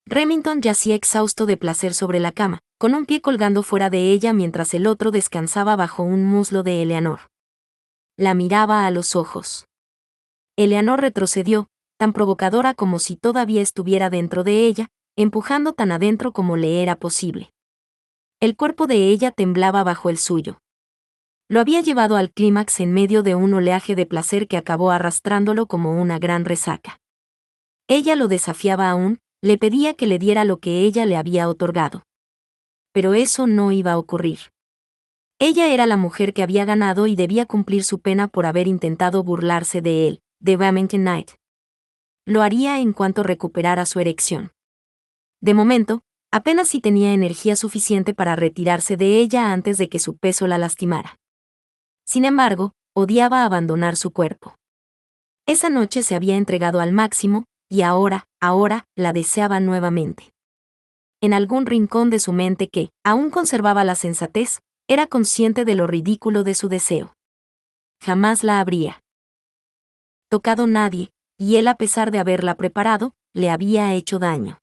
Remington yacía exhausto de placer sobre la cama, con un pie colgando fuera de ella mientras el otro descansaba bajo un muslo de Eleanor. La miraba a los ojos. Eleanor retrocedió, tan provocadora como si todavía estuviera dentro de ella, empujando tan adentro como le era posible. El cuerpo de ella temblaba bajo el suyo. Lo había llevado al clímax en medio de un oleaje de placer que acabó arrastrándolo como una gran resaca. Ella lo desafiaba aún, le pedía que le diera lo que ella le había otorgado. Pero eso no iba a ocurrir. Ella era la mujer que había ganado y debía cumplir su pena por haber intentado burlarse de él, de Remington Knight. Lo haría en cuanto recuperara su erección. De momento, apenas si tenía energía suficiente para retirarse de ella antes de que su peso la lastimara. Sin embargo, odiaba abandonar su cuerpo. Esa noche se había entregado al máximo, y ahora, la deseaba nuevamente. En algún rincón de su mente que, aún conservaba la sensatez, era consciente de lo ridículo de su deseo. Jamás la habría tocado nadie, y él, a pesar de haberla preparado, le había hecho daño.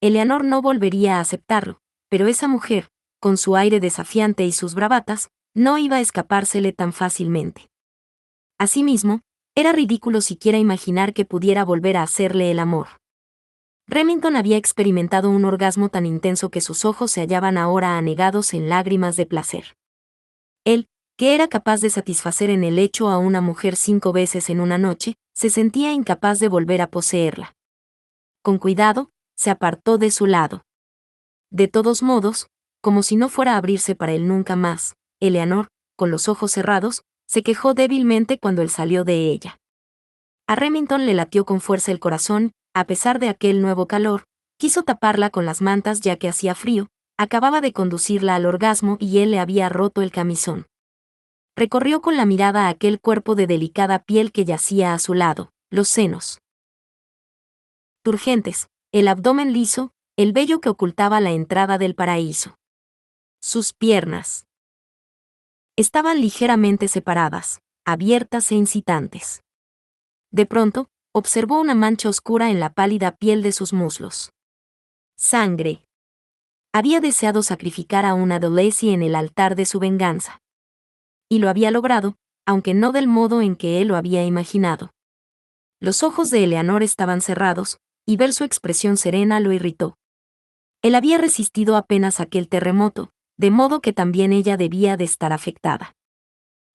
Eleanor no volvería a aceptarlo, pero esa mujer, con su aire desafiante y sus bravatas, no iba a escapársele tan fácilmente. Asimismo, era ridículo siquiera imaginar que pudiera volver a hacerle el amor. Remington había experimentado un orgasmo tan intenso que sus ojos se hallaban ahora anegados en lágrimas de placer. Él, que era capaz de satisfacer en el lecho a una mujer 5 veces en una noche, se sentía incapaz de volver a poseerla. Con cuidado, se apartó de su lado. De todos modos, como si no fuera a abrirse para él nunca más, Eleanor, con los ojos cerrados, se quejó débilmente cuando él salió de ella. A Remington le latió con fuerza el corazón, a pesar de aquel nuevo calor, quiso taparla con las mantas ya que hacía frío, acababa de conducirla al orgasmo y él le había roto el camisón. Recorrió con la mirada aquel cuerpo de delicada piel que yacía a su lado, los senos turgentes, el abdomen liso, el vello que ocultaba la entrada del paraíso. Sus piernas estaban ligeramente separadas, abiertas e incitantes. De pronto, observó una mancha oscura en la pálida piel de sus muslos. Sangre. Había deseado sacrificar a una Lacey en el altar de su venganza. Y lo había logrado, aunque no del modo en que él lo había imaginado. Los ojos de Eleanor estaban cerrados, y ver su expresión serena lo irritó. Él había resistido apenas aquel terremoto, de modo que también ella debía de estar afectada.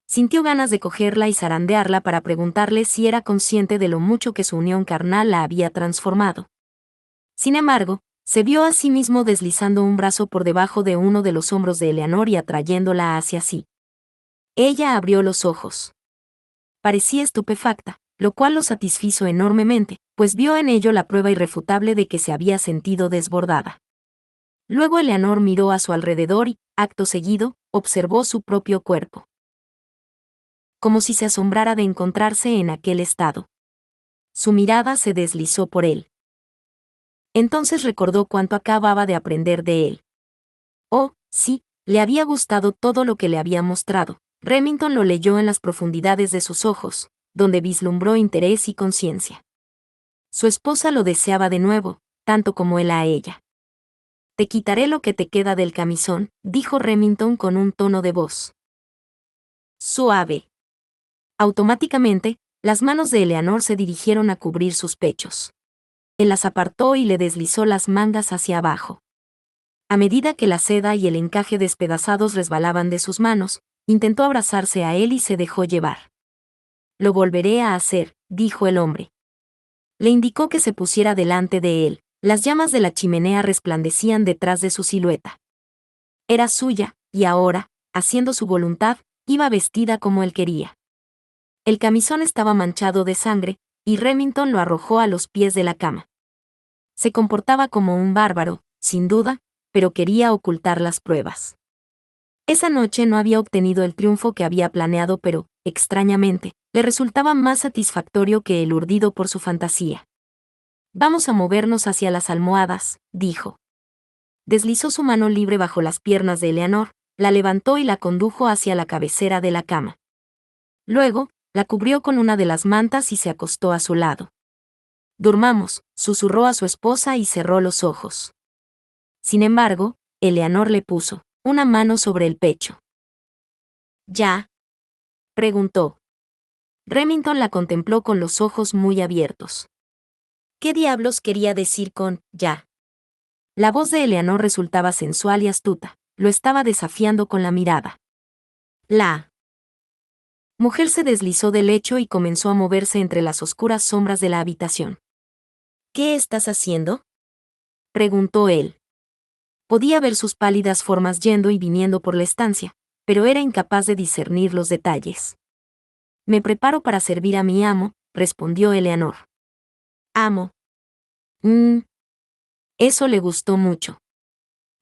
Sintió ganas de cogerla y zarandearla para preguntarle si era consciente de lo mucho que su unión carnal la había transformado. Sin embargo, se vio a sí mismo deslizando un brazo por debajo de uno de los hombros de Eleanor y atrayéndola hacia sí. Ella abrió los ojos. Parecía estupefacta, lo cual lo satisfizo enormemente, pues vio en ello la prueba irrefutable de que se había sentido desbordada. Luego Eleanor miró a su alrededor y, acto seguido, observó su propio cuerpo. Como si se asombrara de encontrarse en aquel estado. Su mirada se deslizó por él. Entonces recordó cuánto acababa de aprender de él. Oh, sí, le había gustado todo lo que le había mostrado. Remington lo leyó en las profundidades de sus ojos, donde vislumbró interés y conciencia. Su esposa lo deseaba de nuevo, tanto como él a ella. Te quitaré lo que te queda del camisón, dijo Remington con un tono de voz suave. Automáticamente, las manos de Eleanor se dirigieron a cubrir sus pechos. Él las apartó y le deslizó las mangas hacia abajo. A medida que la seda y el encaje despedazados resbalaban de sus manos, intentó abrazarse a él y se dejó llevar. Lo volveré a hacer, dijo el hombre. Le indicó que se pusiera delante de él. Las llamas de la chimenea resplandecían detrás de su silueta. Era suya, y ahora, haciendo su voluntad, iba vestida como él quería. El camisón estaba manchado de sangre, y Remington lo arrojó a los pies de la cama. Se comportaba como un bárbaro, sin duda, pero quería ocultar las pruebas. Esa noche no había obtenido el triunfo que había planeado, pero, extrañamente, le resultaba más satisfactorio que el urdido por su fantasía. Vamos a movernos hacia las almohadas, dijo. Deslizó su mano libre bajo las piernas de Eleanor, la levantó y la condujo hacia la cabecera de la cama. Luego, la cubrió con una de las mantas y se acostó a su lado. Durmamos, susurró a su esposa y cerró los ojos. Sin embargo, Eleanor le puso una mano sobre el pecho. ¿Ya? Preguntó. Remington la contempló con los ojos muy abiertos. ¿Qué diablos quería decir con ya? La voz de Eleanor resultaba sensual y astuta, lo estaba desafiando con la mirada. La mujer se deslizó del lecho y comenzó a moverse entre las oscuras sombras de la habitación. ¿Qué estás haciendo? Preguntó él. Podía ver sus pálidas formas yendo y viniendo por la estancia, pero era incapaz de discernir los detalles. Me preparo para servir a mi amo, respondió Eleanor. Amo. Eso le gustó mucho.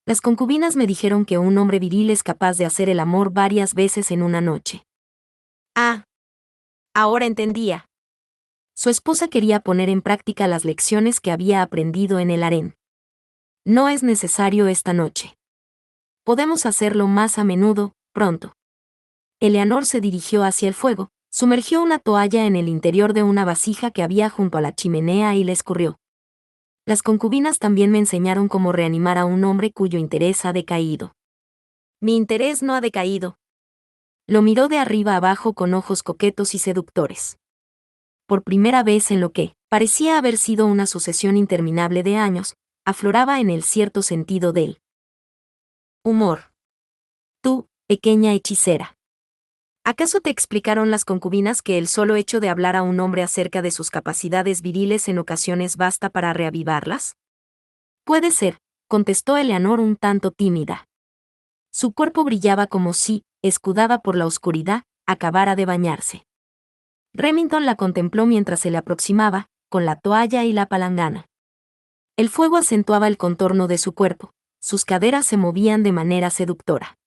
Las concubinas me dijeron que un hombre viril es capaz de hacer el amor varias veces en una noche. Ah. Ahora entendía. Su esposa quería poner en práctica las lecciones que había aprendido en el harén. No es necesario esta noche. Podemos hacerlo más a menudo, pronto. Eleanor se dirigió hacia el fuego, sumergió una toalla en el interior de una vasija que había junto a la chimenea y la escurrió. Las concubinas también me enseñaron cómo reanimar a un hombre cuyo interés ha decaído. Mi interés no ha decaído. Lo miró de arriba abajo con ojos coquetos y seductores. Por primera vez en lo que parecía haber sido una sucesión interminable de años, afloraba en el cierto sentido del humor. Tú, pequeña hechicera. ¿Acaso te explicaron las concubinas que el solo hecho de hablar a un hombre acerca de sus capacidades viriles en ocasiones basta para reavivarlas? Puede ser, contestó Eleanor un tanto tímida. Su cuerpo brillaba como si, escudada por la oscuridad, acabara de bañarse. Remington la contempló mientras se le aproximaba, con la toalla y la palangana. El fuego acentuaba el contorno de su cuerpo, sus caderas se movían de manera seductora.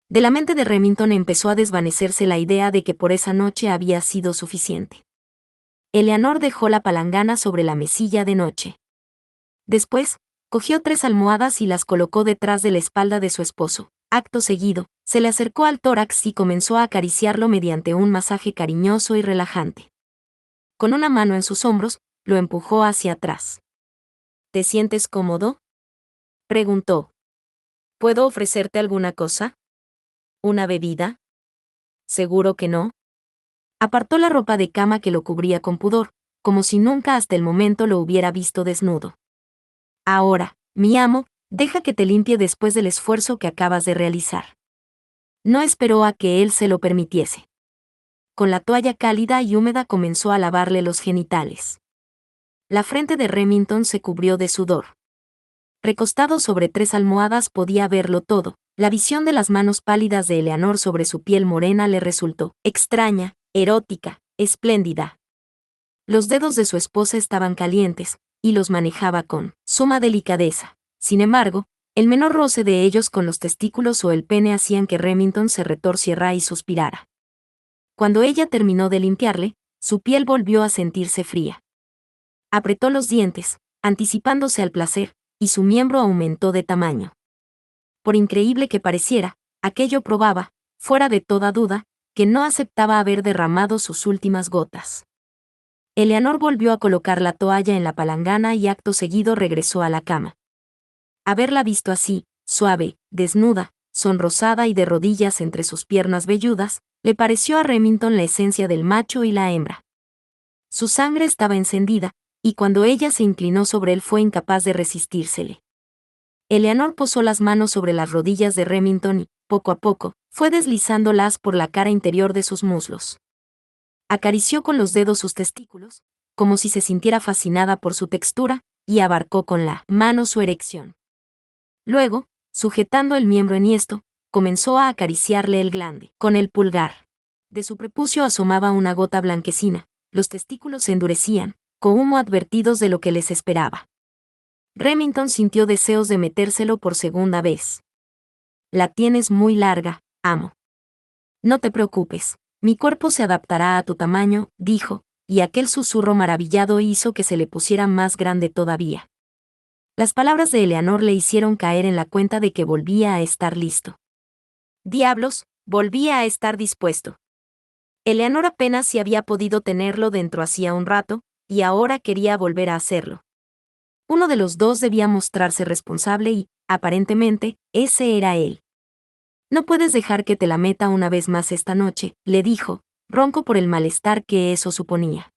De la mente de Remington empezó a desvanecerse la idea de que por esa noche había sido suficiente. Eleanor dejó la palangana sobre la mesilla de noche. Después, cogió 3 almohadas y las colocó detrás de la espalda de su esposo. Acto seguido, se le acercó al tórax y comenzó a acariciarlo mediante un masaje cariñoso y relajante. Con una mano en sus hombros, lo empujó hacia atrás. ¿Te sientes cómodo? Preguntó. ¿Puedo ofrecerte alguna cosa? ¿Una bebida? ¿Seguro que no? Apartó la ropa de cama que lo cubría con pudor, como si nunca hasta el momento lo hubiera visto desnudo. Ahora, mi amo, deja que te limpie después del esfuerzo que acabas de realizar. No esperó a que él se lo permitiese. Con la toalla cálida y húmeda comenzó a lavarle los genitales. La frente de Remington se cubrió de sudor. Recostado sobre 3 almohadas podía verlo todo. La visión de las manos pálidas de Eleanor sobre su piel morena le resultó extraña, erótica, espléndida. Los dedos de su esposa estaban calientes, y los manejaba con suma delicadeza. Sin embargo, el menor roce de ellos con los testículos o el pene hacían que Remington se retorciera y suspirara. Cuando ella terminó de limpiarle, su piel volvió a sentirse fría. Apretó los dientes, anticipándose al placer, y su miembro aumentó de tamaño. Por increíble que pareciera, aquello probaba, fuera de toda duda, que no aceptaba haber derramado sus últimas gotas. Eleanor volvió a colocar la toalla en la palangana y acto seguido regresó a la cama. Haberla visto así, suave, desnuda, sonrosada y de rodillas entre sus piernas velludas, le pareció a Remington la esencia del macho y la hembra. Su sangre estaba encendida, y cuando ella se inclinó sobre él fue incapaz de resistírsele. Eleanor posó las manos sobre las rodillas de Remington y, poco a poco, fue deslizándolas por la cara interior de sus muslos. Acarició con los dedos sus testículos, como si se sintiera fascinada por su textura, y abarcó con la mano su erección. Luego, sujetando el miembro enhiesto, comenzó a acariciarle el glande con el pulgar. De su prepucio asomaba una gota blanquecina, los testículos se endurecían, como advertidos de lo que les esperaba. Remington sintió deseos de metérselo por segunda vez. La tienes muy larga, amo. No te preocupes, mi cuerpo se adaptará a tu tamaño, dijo, y aquel susurro maravillado hizo que se le pusiera más grande todavía. Las palabras de Eleanor le hicieron caer en la cuenta de que volvía a estar listo. Diablos, volvía a estar dispuesto. Eleanor apenas si había podido tenerlo dentro hacía un rato, y ahora quería volver a hacerlo. Uno de los dos debía mostrarse responsable y, aparentemente, ese era él. No puedes dejar que te la meta una vez más esta noche, le dijo, ronco por el malestar que eso suponía.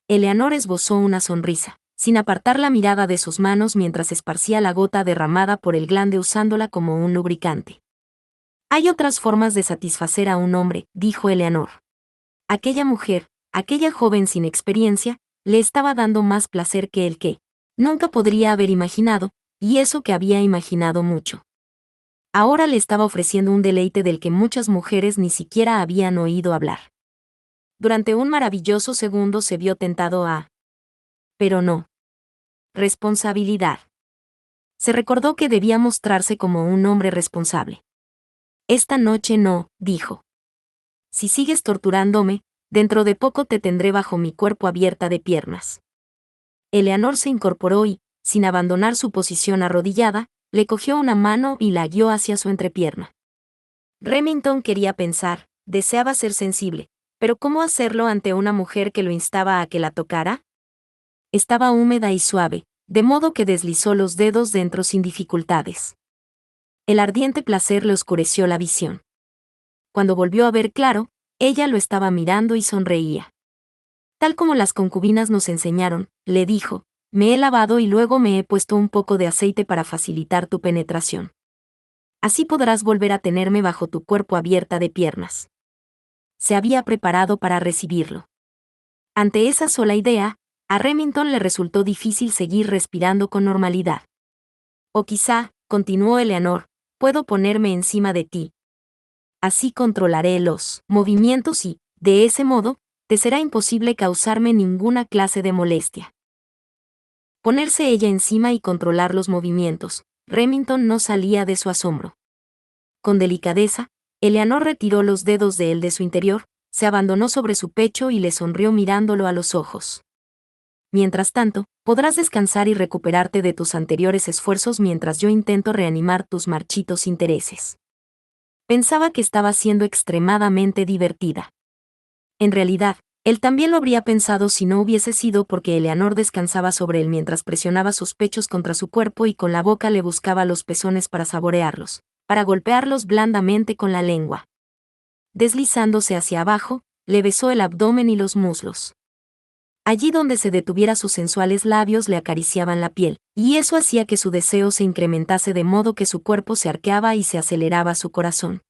Eleanor esbozó una sonrisa, sin apartar la mirada de sus manos mientras esparcía la gota derramada por el glande usándola como un lubricante. Hay otras formas de satisfacer a un hombre, dijo Eleanor. Aquella mujer, aquella joven sin experiencia, le estaba dando más placer que el que nunca podría haber imaginado, y eso que había imaginado mucho. Ahora le estaba ofreciendo un deleite del que muchas mujeres ni siquiera habían oído hablar. Durante un maravilloso segundo se vio tentado a... Pero no. Responsabilidad. Se recordó que debía mostrarse como un hombre responsable. Esta noche no, dijo. Si sigues torturándome, dentro de poco te tendré bajo mi cuerpo abierta de piernas. Eleanor se incorporó y, sin abandonar su posición arrodillada, le cogió una mano y la guió hacia su entrepierna. Remington quería pensar, deseaba ser sensible, pero ¿cómo hacerlo ante una mujer que lo instaba a que la tocara? Estaba húmeda y suave, de modo que deslizó los dedos dentro sin dificultades. El ardiente placer le oscureció la visión. Cuando volvió a ver claro, ella lo estaba mirando y sonreía. Tal como las concubinas nos enseñaron, le dijo, me he lavado y luego me he puesto un poco de aceite para facilitar tu penetración. Así podrás volver a tenerme bajo tu cuerpo abierta de piernas. Se había preparado para recibirlo. Ante esa sola idea, a Remington le resultó difícil seguir respirando con normalidad. O quizá, continuó Eleanor, puedo ponerme encima de ti. Así controlaré los movimientos y, de ese modo, te será imposible causarme ninguna clase de molestia. Ponerse ella encima y controlar los movimientos, Remington no salía de su asombro. Con delicadeza, Eleanor retiró los dedos de él de su interior, se abandonó sobre su pecho y le sonrió mirándolo a los ojos. Mientras tanto, podrás descansar y recuperarte de tus anteriores esfuerzos mientras yo intento reanimar tus marchitos intereses. Pensaba que estaba siendo extremadamente divertida. En realidad, él también lo habría pensado si no hubiese sido porque Eleanor descansaba sobre él mientras presionaba sus pechos contra su cuerpo y con la boca le buscaba los pezones para saborearlos, para golpearlos blandamente con la lengua. Deslizándose hacia abajo, le besó el abdomen y los muslos. Allí donde se detuviera sus sensuales labios le acariciaban la piel, y eso hacía que su deseo se incrementase de modo que su cuerpo se arqueaba y se aceleraba su corazón.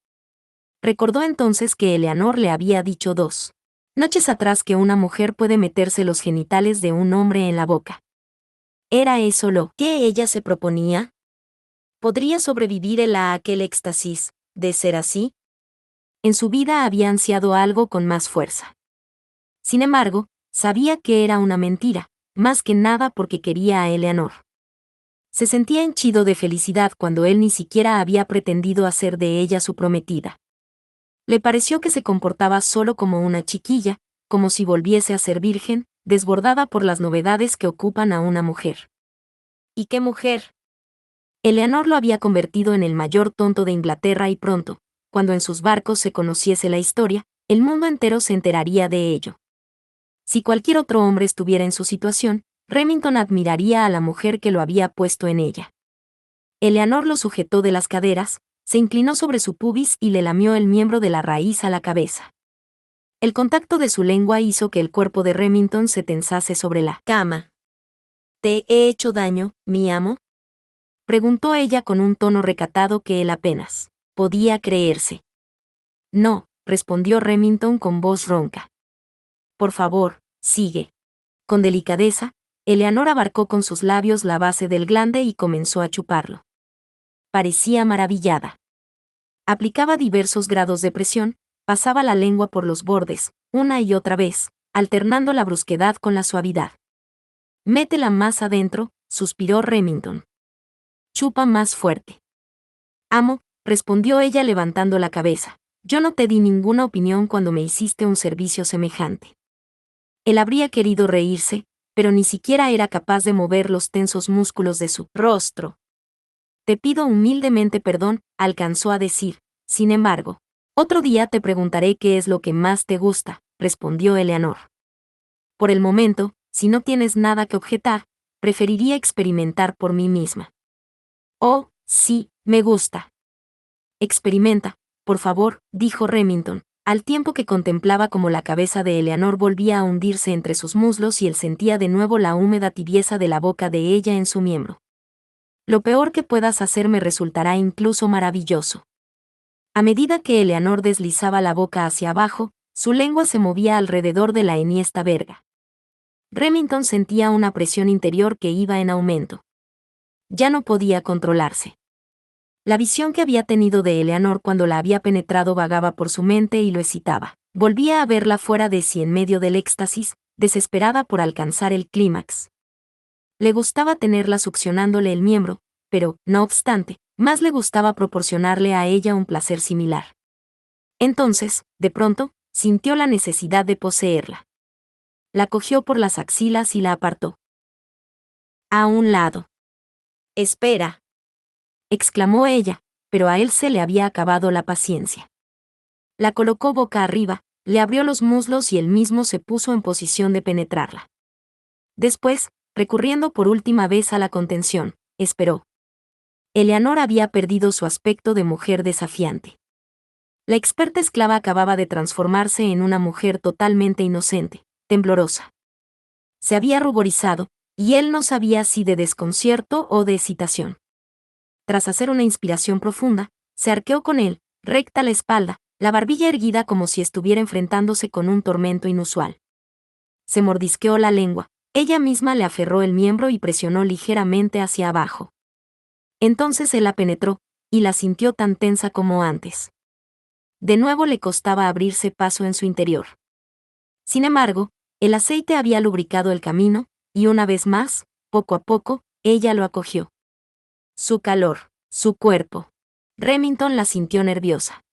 Recordó entonces que Eleanor le había dicho 2 noches atrás que una mujer puede meterse los genitales de un hombre en la boca. ¿Era eso lo que ella se proponía? ¿Podría sobrevivir él a aquel éxtasis, de ser así? En su vida había ansiado algo con más fuerza. Sin embargo, sabía que era una mentira, más que nada porque quería a Eleanor. Se sentía henchido de felicidad cuando él ni siquiera había pretendido hacer de ella su prometida. Le pareció que se comportaba solo como una chiquilla, como si volviese a ser virgen, desbordada por las novedades que ocupan a una mujer. ¿Y qué mujer? Eleanor lo había convertido en el mayor tonto de Inglaterra y pronto, cuando en sus barcos se conociese la historia, el mundo entero se enteraría de ello. Si cualquier otro hombre estuviera en su situación, Remington admiraría a la mujer que lo había puesto en ella. Eleanor lo sujetó de las caderas, se inclinó sobre su pubis y le lamió el miembro de la raíz a la cabeza. El contacto de su lengua hizo que el cuerpo de Remington se tensase sobre la cama. ¿Te he hecho daño, mi amo? Preguntó ella con un tono recatado que él apenas podía creerse. No, respondió Remington con voz ronca. Por favor, sigue. Con delicadeza, Eleanor abarcó con sus labios la base del glande y comenzó a chuparlo. Parecía maravillada. Aplicaba diversos grados de presión, pasaba la lengua por los bordes, una y otra vez, alternando la brusquedad con la suavidad. Métela más adentro, suspiró Remington. Chupa más fuerte. Amo, respondió ella levantando la cabeza. Yo no te di ninguna opinión cuando me hiciste un servicio semejante. Él habría querido reírse, pero ni siquiera era capaz de mover los tensos músculos de su rostro. Te pido humildemente perdón, alcanzó a decir. Sin embargo, otro día te preguntaré qué es lo que más te gusta, respondió Eleanor. Por el momento, si no tienes nada que objetar, preferiría experimentar por mí misma. Oh, sí, me gusta. Experimenta, por favor, dijo Remington, al tiempo que contemplaba cómo la cabeza de Eleanor volvía a hundirse entre sus muslos y él sentía de nuevo la húmeda tibieza de la boca de ella en su miembro. Lo peor que puedas hacer me resultará incluso maravilloso. A medida que Eleanor deslizaba la boca hacia abajo, su lengua se movía alrededor de la enhiesta verga. Remington sentía una presión interior que iba en aumento. Ya no podía controlarse. La visión que había tenido de Eleanor cuando la había penetrado vagaba por su mente y lo excitaba. Volvía a verla fuera de sí en medio del éxtasis, desesperada por alcanzar el clímax. Le gustaba tenerla succionándole el miembro, pero, no obstante, más le gustaba proporcionarle a ella un placer similar. Entonces, de pronto, sintió la necesidad de poseerla. La cogió por las axilas y la apartó. A un lado. «Espera», exclamó ella, pero a él se le había acabado la paciencia. La colocó boca arriba, le abrió los muslos y él mismo se puso en posición de penetrarla. Después, recurriendo por última vez a la contención, esperó. Eleanor había perdido su aspecto de mujer desafiante. La experta esclava acababa de transformarse en una mujer totalmente inocente, temblorosa. Se había ruborizado, y él no sabía si de desconcierto o de excitación. Tras hacer una inspiración profunda, se arqueó con él, recta la espalda, la barbilla erguida como si estuviera enfrentándose con un tormento inusual. Se mordisqueó la lengua, ella misma le aferró el miembro y presionó ligeramente hacia abajo. Entonces él la penetró, y la sintió tan tensa como antes. De nuevo le costaba abrirse paso en su interior. Sin embargo, el aceite había lubricado el camino, y una vez más, poco a poco, ella lo acogió. Su calor, su cuerpo. Remington la sintió nerviosa.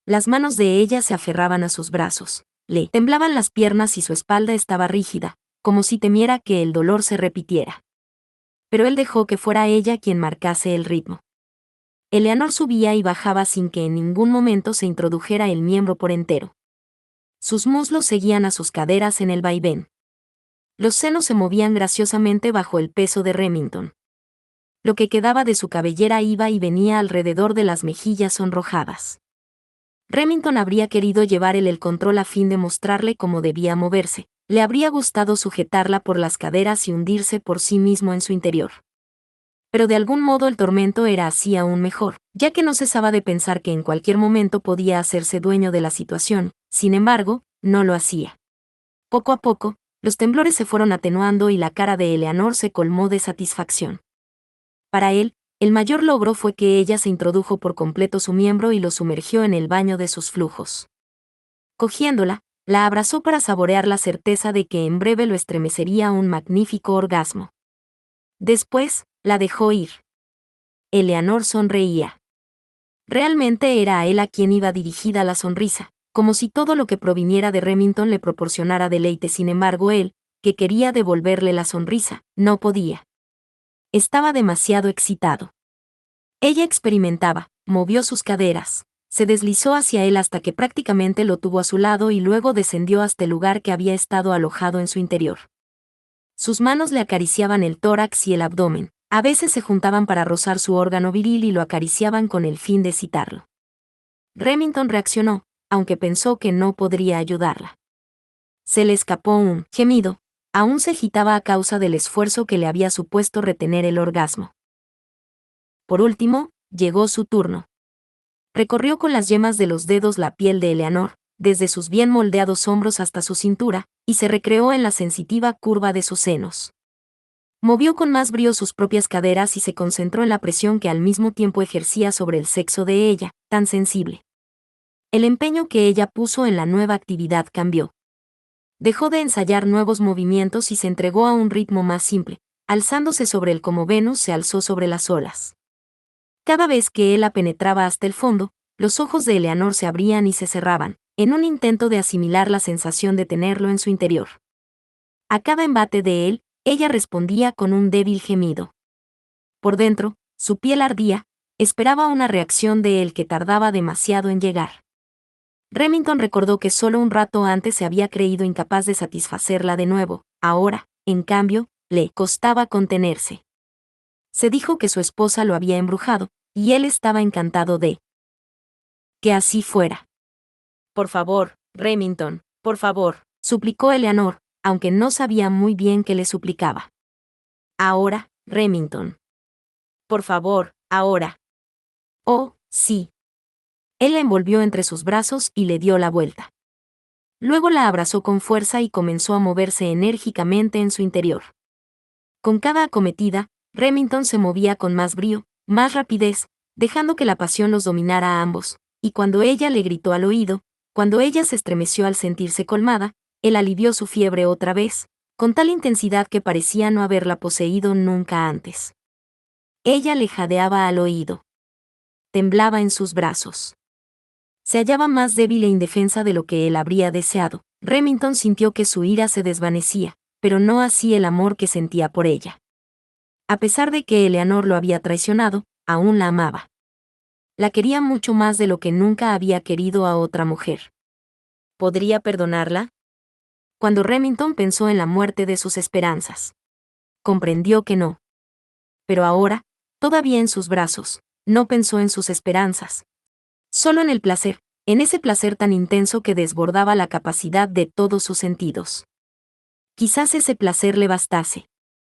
Las manos de ella se aferraban a sus brazos, le temblaban las piernas y su espalda estaba rígida, como si temiera que el dolor se repitiera. Pero él dejó que fuera ella quien marcase el ritmo. Eleanor subía y bajaba sin que en ningún momento se introdujera el miembro por entero. Sus muslos seguían a sus caderas en el vaivén. Los senos se movían graciosamente bajo el peso de Remington. Lo que quedaba de su cabellera iba y venía alrededor de las mejillas sonrojadas. Remington habría querido llevar el control a fin de mostrarle cómo debía moverse, le habría gustado sujetarla por las caderas y hundirse por sí mismo en su interior. Pero de algún modo el tormento era así aún mejor, ya que no cesaba de pensar que en cualquier momento podía hacerse dueño de la situación, sin embargo, no lo hacía. Poco a poco, los temblores se fueron atenuando y la cara de Eleanor se colmó de satisfacción. Para él, el mayor logro fue que ella se introdujo por completo su miembro y lo sumergió en el baño de sus flujos. Cogiéndola, la abrazó para saborear la certeza de que en breve lo estremecería un magnífico orgasmo. Después, la dejó ir. Eleanor sonreía. Realmente era a él a quien iba dirigida la sonrisa, como si todo lo que proviniera de Remington le proporcionara deleite. Sin embargo él, que quería devolverle la sonrisa, no podía. Estaba demasiado excitado. Ella experimentaba, movió sus caderas, se deslizó hacia él hasta que prácticamente lo tuvo a su lado y luego descendió hasta el lugar que había estado alojado en su interior. Sus manos le acariciaban el tórax y el abdomen, a veces se juntaban para rozar su órgano viril y lo acariciaban con el fin de excitarlo. Remington reaccionó, aunque pensó que no podría ayudarla. Se le escapó un gemido, aún se agitaba a causa del esfuerzo que le había supuesto retener el orgasmo. Por último, llegó su turno. Recorrió con las yemas de los dedos la piel de Eleanor, desde sus bien moldeados hombros hasta su cintura, y se recreó en la sensitiva curva de sus senos. Movió con más brío sus propias caderas y se concentró en la presión que al mismo tiempo ejercía sobre el sexo de ella, tan sensible. El empeño que ella puso en la nueva actividad cambió. Dejó de ensayar nuevos movimientos y se entregó a un ritmo más simple, alzándose sobre él como Venus se alzó sobre las olas. Cada vez que él la penetraba hasta el fondo, los ojos de Eleanor se abrían y se cerraban, en un intento de asimilar la sensación de tenerlo en su interior. A cada embate de él, ella respondía con un débil gemido. Por dentro, su piel ardía, esperaba una reacción de él que tardaba demasiado en llegar. Remington recordó que solo un rato antes se había creído incapaz de satisfacerla de nuevo, Ahora, en cambio, le costaba contenerse. Se dijo que su esposa lo había embrujado, y él estaba encantado de que así fuera. Por favor, Remington, por favor, suplicó Eleanor, aunque no sabía muy bien qué le suplicaba. Ahora, Remington. Por favor, ahora. Oh, sí. Él la envolvió entre sus brazos y le dio la vuelta. Luego la abrazó con fuerza y comenzó a moverse enérgicamente en su interior. Con cada acometida, Remington se movía con más brío, más rapidez, dejando que la pasión los dominara a ambos, y cuando ella le gritó al oído, cuando ella se estremeció al sentirse colmada, él alivió su fiebre otra vez, con tal intensidad que parecía no haberla poseído nunca antes. Ella le jadeaba al oído. Temblaba en sus brazos. Se hallaba más débil e indefensa de lo que él habría deseado. Remington sintió que su ira se desvanecía, pero no así el amor que sentía por ella. A pesar de que Eleanor lo había traicionado, aún la amaba. La quería mucho más de lo que nunca había querido a otra mujer. ¿Podría perdonarla? Cuando Remington pensó en la muerte de sus esperanzas, comprendió que no. Pero ahora, todavía en sus brazos, no pensó en sus esperanzas. Solo en el placer, en ese placer tan intenso que desbordaba la capacidad de todos sus sentidos. Quizás ese placer le bastase.